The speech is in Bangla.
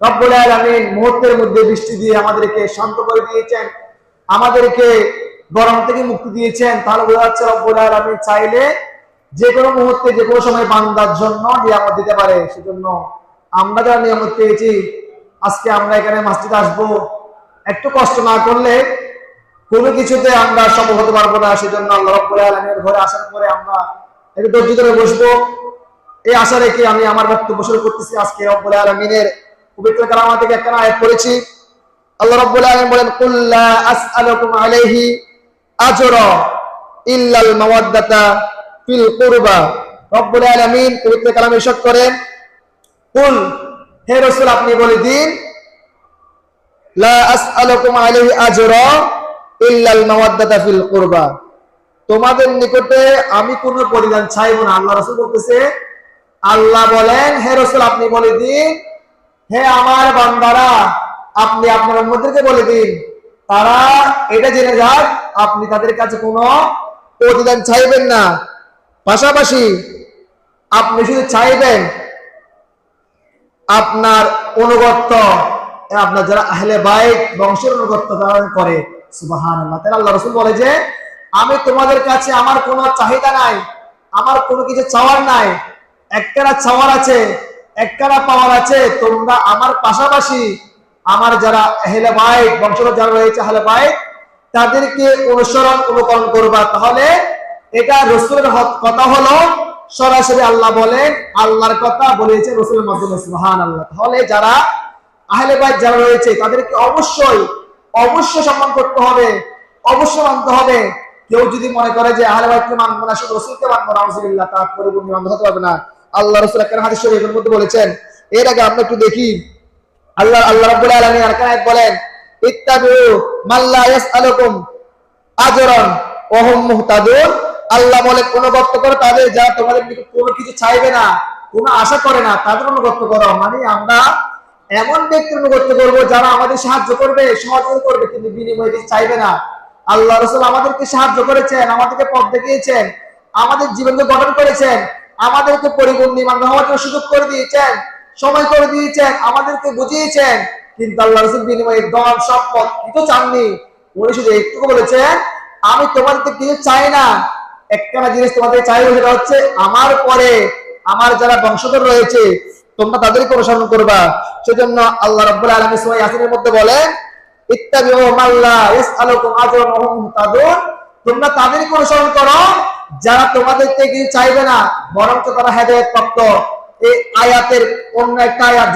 রব্বুল আলামিন মুহূর্তের মধ্যে বৃষ্টি দিয়ে আমাদেরকে শান্ত করে দিয়েছেন, আমাদেরকে গরম থেকে মুক্তি দিয়েছেন। তাহলে বোঝা যাচ্ছে রব্বুল আলামিন চাইলে যে কোনো মুহূর্তে যে কোনো সময় বান্দার জন্য নিয়ামত দিতে পারে। সেজন্য আমরা যারা নিয়ামত পেয়েছি, আজকে আমরা এখানে মসজিদে আসবো, একটু কষ্ট না করলে কোনো কিছুতে আমরা সফল হতে পারবো না। সেজন্য আল্লাহ রাব্বুল আলামিনের ঘরে আসার পরে আমরা একটু ধৈর্য ধরে বসবো, এই আশা রেখে আমি আমার বক্তব্য শুরু করতেছি। আজকে রব্বুল আলামিনের পবিত্র কালাম থেকে একটা আয়াত পড়েছি। আল্লাহ রাব্বুল আলামিন বলেন, কুল লা আসআলুকুম আলাইহি আজরা ইল্লাল মাওয়াদ্দাতা ফিল কুরবা। রব্বুল আলামিন পবিত্র কালামে ইরশাদ করেন, কুল, হে রাসূল আপনি বলে দিন, লা আসআলুকুম আলাইহি আজরা ইল্লাল মাওয়াদ্দাতা ফিল কুরবা, তোমাদের নিকটে আমি কোনো পরিদান চাইবো না। আল্লাহ রাসূল বলতেছে, আল্লাহ বলেন হে রাসূল আপনি বলে দিন, হে আমার বান্দারা আপনি আপনার উম্মতদেরকে বলে দিন, তারা এটা জেনে যাক আপনি তাদের কাছে কোনো প্রতিদান চাইবেন না, পাশাপাশি আপনি শুধু চাইবেন আপনার অনুগত্য, আপনার যারা আহলে বাইত বংশের অনুগত্য তারা করে। সুবহানাল্লাহ। তাহলে আল্লাহ রাসূল বলে যে আমি তোমাদের কাছে আমার কোনো চাহিদা নাই, আমার কোনো কিছু চাওয়ার নাই, একটানা চাওয়ার আছে, একটানা পাওয়ার আছে, তোমরা আমার পাশাপাশি আমার যারা আহলে বাইত বংশধর যারা রয়েছে আহলে বাইত তাদেরকে অনুকরণ করবা। তাহলে এটা রাসূলের কথা হলো, সরাসরি আল্লাহ বলেন, আল্লাহর কথা বলেছে রাসূলের মাধ্যমে। সুবহানাল্লাহ। তাহলে যারা আহলে বাইত যারা রয়েছে তাদেরকে অবশ্যই সম্মান করতে হবে, অবশ্যই মানতে হবে। কেউ যদি মনে করে যে আহলে বাইতকে মানবো না, শুধু রাসূলকে মানবো, নাউযুবিল্লাহ, তার পরিপূর্ণ মানতে হতে পারবে না। আল্লাহ রাসূল একটা হাদিস শরীফের মধ্যে বলেছেন। এর আগে আমরা একটু দেখি আল্লাহ রাব্বুল আলামিন আর কায়েত বলেন, ইত্তাবিউ মাল্লা ইয়াসআলুকুম আজরান ওয়া হুম মুহতাদুন। আল্লাহ বলে অনুগত করো তাদের যারা তোমাদের নিকট কোনো কিছু চাইবে না, কোনো আশা করে না, তাদের অনুগত করো। মানে আমরা এমন ব্যক্তির অনুগত করবো যারা আমাদের সাহায্য করবে, সহযোগিতা করবে, কিন্তু বিনিময়ে কিছু চাইবে না। আল্লাহ রাসূল আমাদেরকে সাহায্য করেছেন, আমাদেরকে পথ দেখিয়েছেন, আমাদের জীবনকে গঠন করেছেন, আমাদেরকে পরিপূর্ণ ঈমান হওয়ার জন্য সুযোগ করে দিয়েছেন, সময় করে দিয়েছেন, আমাদেরকে বুঝিয়েছেন, কিন্তু আল্লাহ রাসূল বিনিময়ে ধন সম্পদ কিছু চাননি। উনি শুধু একটু বলেছেন, আমি তোমাদেরকে কিছু চাই না, একখানা জিনিস তোমাদের চাইবো, সেটা হচ্ছে আমার পরে আমার যারা বংশধর রয়েছে তোমরা তাদেরকে অনুসরণ করবা। সেজন্য আল্লাহ রাব্বুল আলামিন সূরা ইয়াসিনের মধ্যে বলেন, ইত্তাবিউ মাল্লা ইয়াসআলুকুম আজরান ওয়া হুম মুহতাদুন, তোমরা তাদেরকে অনুসরণ করো যারা তোমাদের থেকে কিছু চাইবে না, বরং তারা হেদায়েত প্রাপ্ত। এই আয়াতের অন্য একটা আয়াত